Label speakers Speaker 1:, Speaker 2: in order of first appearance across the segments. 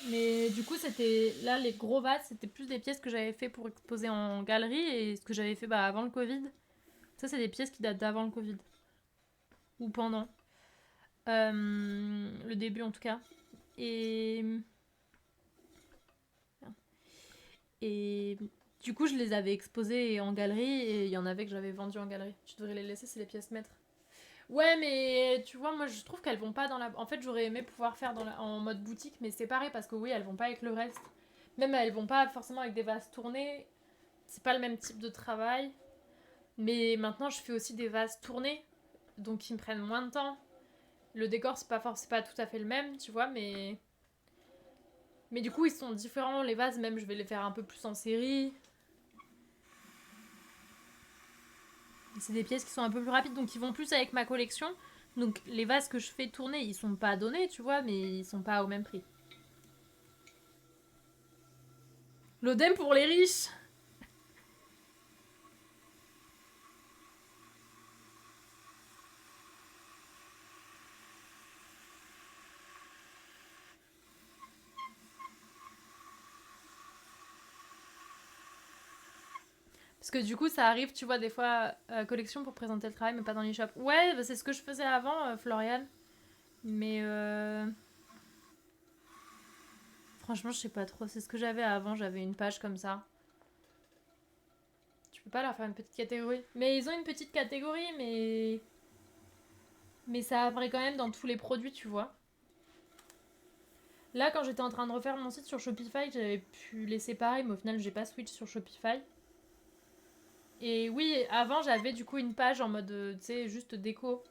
Speaker 1: Mais du coup, c'était là, les gros vases, c'était plus des pièces que j'avais fait pour exposer en galerie et ce que j'avais fait avant le Covid. Ça, c'est des pièces qui datent d'avant le Covid. Ou pendant. Le début, en tout cas. Et. Et. Du coup, je les avais exposées en galerie et il y en avait que j'avais vendues en galerie. Tu devrais les laisser, c'est les pièces maîtres. Ouais, mais tu vois, moi je trouve qu'elles vont pas dans la. En fait, j'aurais aimé pouvoir faire en mode boutique, mais c'est pareil parce que oui, elles vont pas avec le reste. Même elles vont pas forcément avec des vases tournés. C'est pas le même type de travail. Mais maintenant, je fais aussi des vases tournés, donc ils me prennent moins de temps. Le décor, c'est pas tout à fait le même, tu vois, mais du coup, ils sont différents. Les vases, même, je vais les faire un peu plus en série. C'est des pièces qui sont un peu plus rapides, donc ils vont plus avec ma collection. Donc les vases que je fais tourner, ils sont pas donnés, tu vois, mais ils sont pas au même prix. L'ODEM pour les riches. Parce que du coup, ça arrive, tu vois, des fois, collection pour présenter le travail, mais pas dans les shops. Ouais, bah, c'est ce que je faisais avant, Florian. Mais franchement, je sais pas trop. C'est ce que j'avais avant. J'avais une page comme ça. Tu peux pas leur faire une petite catégorie. Mais ils ont une petite catégorie, mais ça apparaît quand même dans tous les produits, tu vois. Là, quand j'étais en train de refaire mon site sur Shopify, j'avais pu les séparer, mais au final, j'ai pas switch sur Shopify. Et oui, avant, j'avais du coup une page en mode, tu sais, juste déco.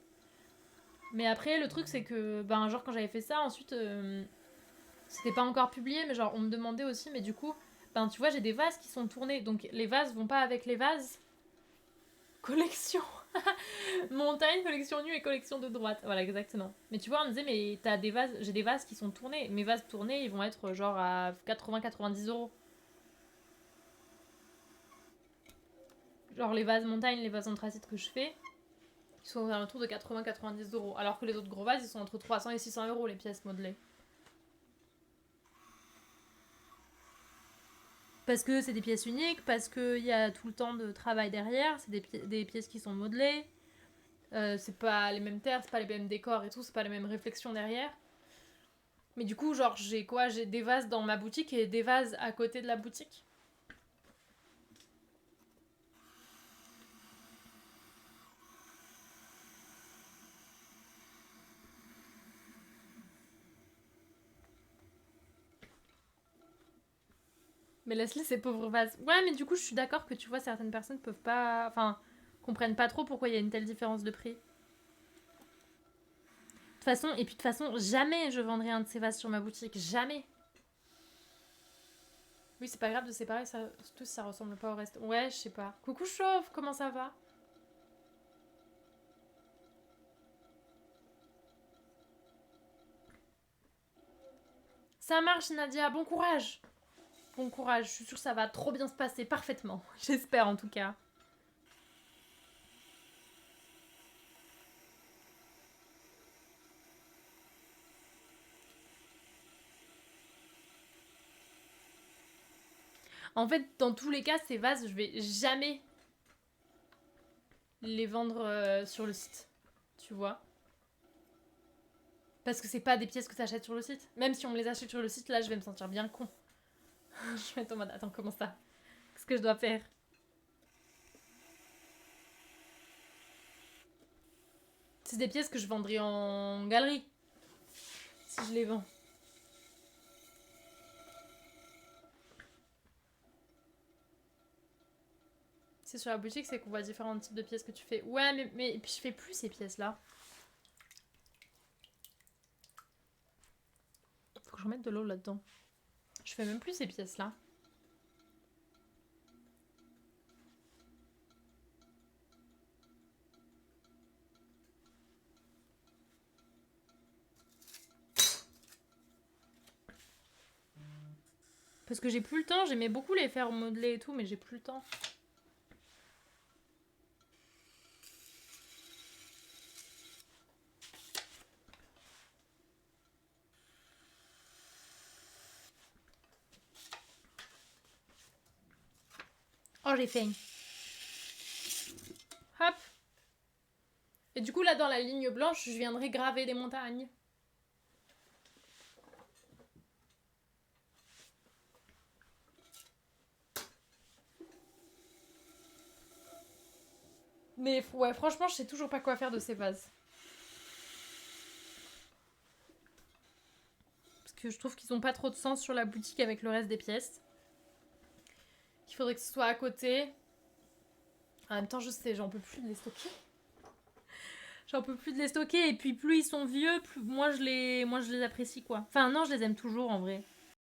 Speaker 1: Mais après, le truc, c'est que, genre, quand j'avais fait ça, ensuite, c'était pas encore publié, mais genre, on me demandait aussi, mais du coup, tu vois, j'ai des vases qui sont tournés. Donc, les vases vont pas avec les vases. Collection montagne, collection nue et collection de droite. Voilà, exactement. Mais tu vois, on me disait, mais t'as des vases, j'ai des vases qui sont tournés. Mes vases tournés, ils vont être genre à 80-90 euros. Genre les vases montagne, les vases anthracite que je fais, ils sont autour de 80-90 euros. Alors que les autres gros vases, ils sont entre 300 et 600 euros les pièces modelées. Parce que c'est des pièces uniques, parce qu'il y a tout le temps de travail derrière, c'est des pièces qui sont modelées. C'est pas les mêmes terres, c'est pas les mêmes décors et tout, c'est pas les mêmes réflexions derrière. Mais du coup, genre, j'ai quoi? J'ai des vases dans ma boutique et des vases à côté de la boutique. Mais laisse-les ces pauvres vases. Ouais, mais du coup, je suis d'accord que tu vois, certaines personnes peuvent pas. Enfin, comprennent pas trop pourquoi il y a une telle différence de prix. De toute façon, et puis de toute façon, jamais je vendrai un de ces vases sur ma boutique. Jamais. Oui, c'est pas grave de séparer ça, surtout si ça ressemble pas au reste. Ouais, je sais pas. Coucou Chauve, comment ça va? Ça marche, Nadia, bon courage! Bon courage, je suis sûre que ça va trop bien se passer, parfaitement. J'espère en tout cas. En fait, dans tous les cas, ces vases, je vais jamais les vendre sur le site. Tu vois? Parce que c'est pas des pièces que t'achètes sur le site. Même si on me les achète sur le site, là, je vais me sentir bien con. Je vais être en mode, attends, comment ça? Qu'est-ce que je dois faire? C'est des pièces que je vendrai en galerie. Si je les vends. C'est sur la boutique, c'est qu'on voit différents types de pièces que tu fais. Ouais, mais et puis je fais plus ces pièces-là. Faut que je remette de l'eau là-dedans. Je fais même plus ces pièces-là. Parce que j'ai plus le temps, j'aimais beaucoup les faire modeler et tout, mais j'ai plus le temps. quand j'ai faim. Hop. Et du coup, là, dans la ligne blanche, je viendrai graver des montagnes. Mais ouais, franchement, je sais toujours pas quoi faire de ces vases. Parce que je trouve qu'ils ont pas trop de sens sur la boutique avec le reste des pièces. Il faudrait que ce soit à côté. En même temps, je sais, j'en peux plus de les stocker. J'en peux plus de les stocker. Et puis, plus ils sont vieux, plus moi je les apprécie, quoi. Enfin, non, je les aime toujours, en vrai.